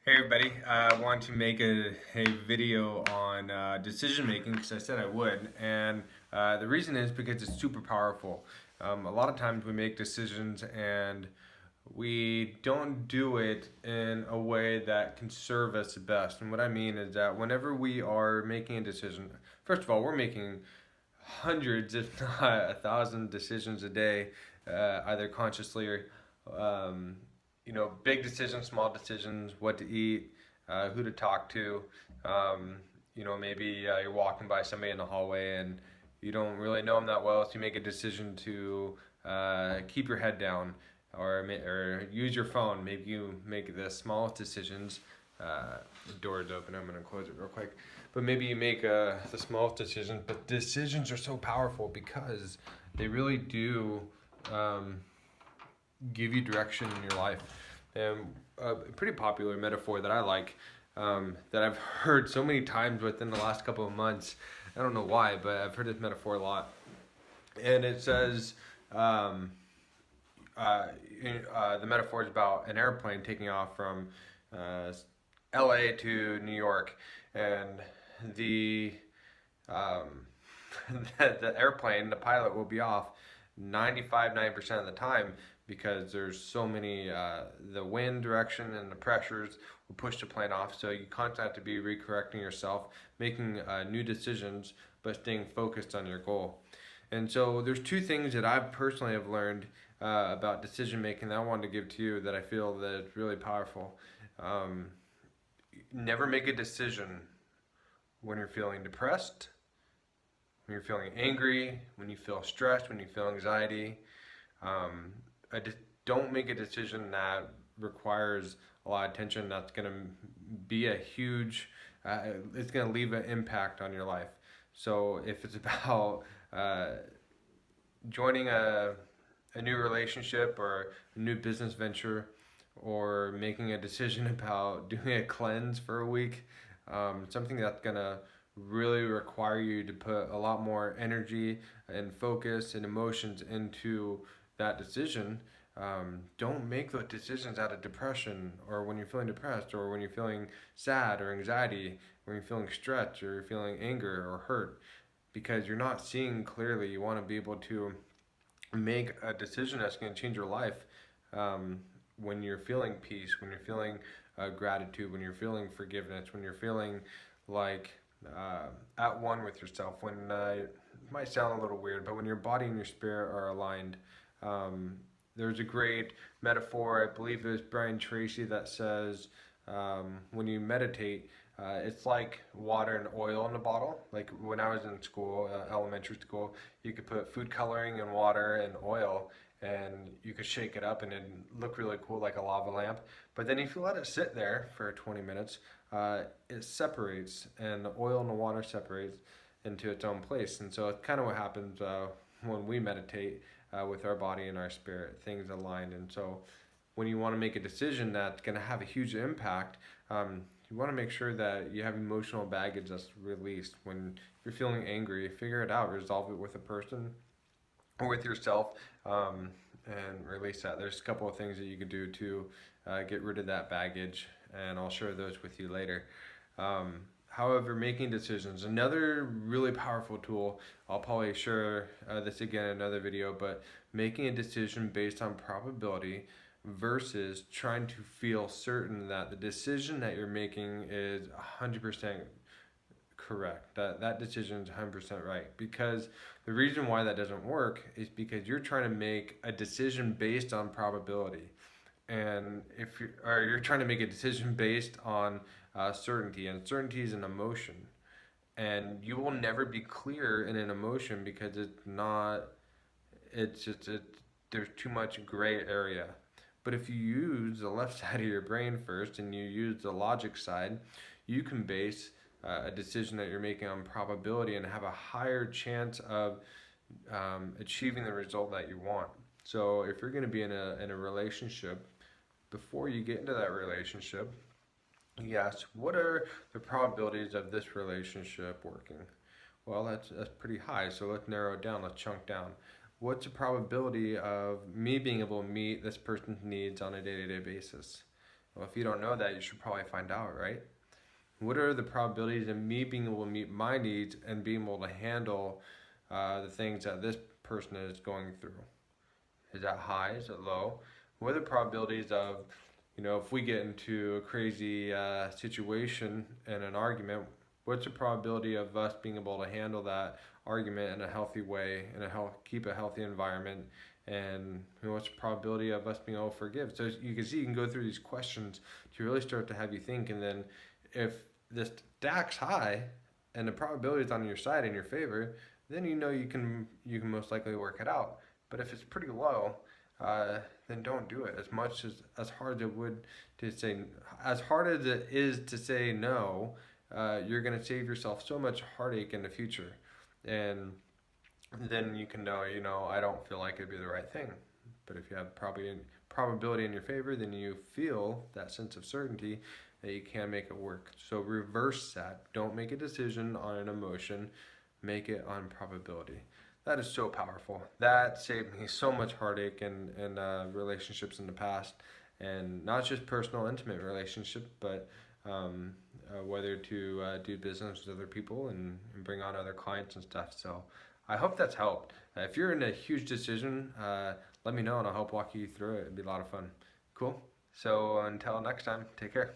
Hey everybody, I want to make a video on decision making because I said I would, and the reason is because it's super powerful. A lot of times we make decisions and we don't do it in a way that can serve us the best. And what I mean is that whenever we are making a decision, first of all, we're making hundreds, if not a thousand decisions a day, either consciously or, um, big decisions, small decisions, what to eat, who to talk to. Um, maybe you're walking by somebody in the hallway and you don't really know them that well, so you make a decision to keep your head down or use your phone. Maybe you make the smallest decisions. The door's open. I'm gonna close it real quick. But maybe you make the smallest decisions. But decisions are so powerful because they really do um, give you direction in your life. And a pretty popular metaphor that I like, that I've heard so many times within the last couple of months. I don't know why, but I've heard this metaphor a lot. And it says, um, uh, the metaphor is about an airplane taking off from uh, LA to New York, and the um, the airplane, the pilot will be off 95-90% of the time because there's so many, the wind direction and the pressures will push the plane off. So you constantly have to be recorrecting yourself, making new decisions, but staying focused on your goal. And so there's two things that I personally have learned about decision making that I wanted to give to you that I feel that it's really powerful. Um, Never make a decision when you're feeling depressed, when you're feeling angry, when you feel stressed, when you feel anxiety. Um, don't make a decision that requires a lot of attention. That's going to be a huge, it's going to leave an impact on your life. So if it's about joining a new relationship or a new business venture or making a decision about doing a cleanse for a week, something that's going to really require you to put a lot more energy and focus and emotions into that decision. Don't make those decisions out of depression or when you're feeling depressed or when you're feeling sad or anxiety, when you're feeling stressed or you're feeling anger or hurt because you're not seeing clearly. You want to be able to make a decision that's going to change your life, um, when you're feeling peace, when you're feeling gratitude, when you're feeling forgiveness, when you're feeling like at one with yourself. When it might sound a little weird, but when your body and your spirit are aligned. Um, there's a great metaphor, I believe it was Brian Tracy, that says when you meditate, it's like water and oil in a bottle. Like when I was in school, elementary school, you could put food coloring and water and oil, and you could shake it up and it'd look really cool like a lava lamp. But then if you let it sit there for 20 minutes, it separates, and the oil and the water separates into its own place. And so it's kind of what happens when we meditate with our body and our spirit, things aligned. And so when you want to make a decision that's going to have a huge impact, you want to make sure that you have emotional baggage that's released. When you're feeling angry, figure it out, resolve it with a person or with yourself, and release that. There's a couple of things that you can do to get rid of that baggage, and I'll share those with you later. However, making decisions, another really powerful tool. I'll probably share this again in another video, but making a decision based on probability versus trying to feel certain that the decision that you're making is 100% correct. That decision is 100% right. Because the reason why that doesn't work is because you're trying to make a decision based on probability. And if you're, or you're trying to make a decision based on certainty, and certainty is an emotion, and you will never be clear in an emotion because it's not. It's just there's too much gray area. But if you use the left side of your brain first and you use the logic side, you can base a decision that you're making on probability and have a higher chance of achieving the result that you want. So if you're going to be in a relationship, before you get into that relationship, yes, what are the probabilities of this relationship working? Well, that's pretty high. So let's narrow it down. Let's chunk down. What's the probability of me being able to meet this person's needs on a day-to-day basis? Well, if you don't know that, you should probably find out, right? What are the probabilities of me being able to meet my needs and being able to handle the things that this person is going through? Is that high? Is it low? What are the probabilities of, if we get into a crazy situation and an argument, what's the probability of us being able to handle that argument in a healthy way, and keep a healthy environment, and what's the probability of us being able to forgive? So you can see, you can go through these questions to really start to have you think, and then if this DAX high and the probability is on your side in your favor, then you can most likely work it out. But if it's pretty low, then don't do it. As hard as it would to say, as hard as it is to say no, you're gonna save yourself so much heartache in the future, and then you can know, I don't feel like it'd be the right thing. But if you have probability in your favor, then you feel that sense of certainty that you can make it work. So reverse that. Don't make a decision on an emotion, make it on probability. That is so powerful. That saved me so much heartache in relationships in the past, and not just personal, intimate relationship, but whether to do business with other people and bring on other clients and stuff. So I hope that's helped. If you're in a huge decision, let me know and I'll help walk you through it. It'd be a lot of fun. Cool. So until next time, take care.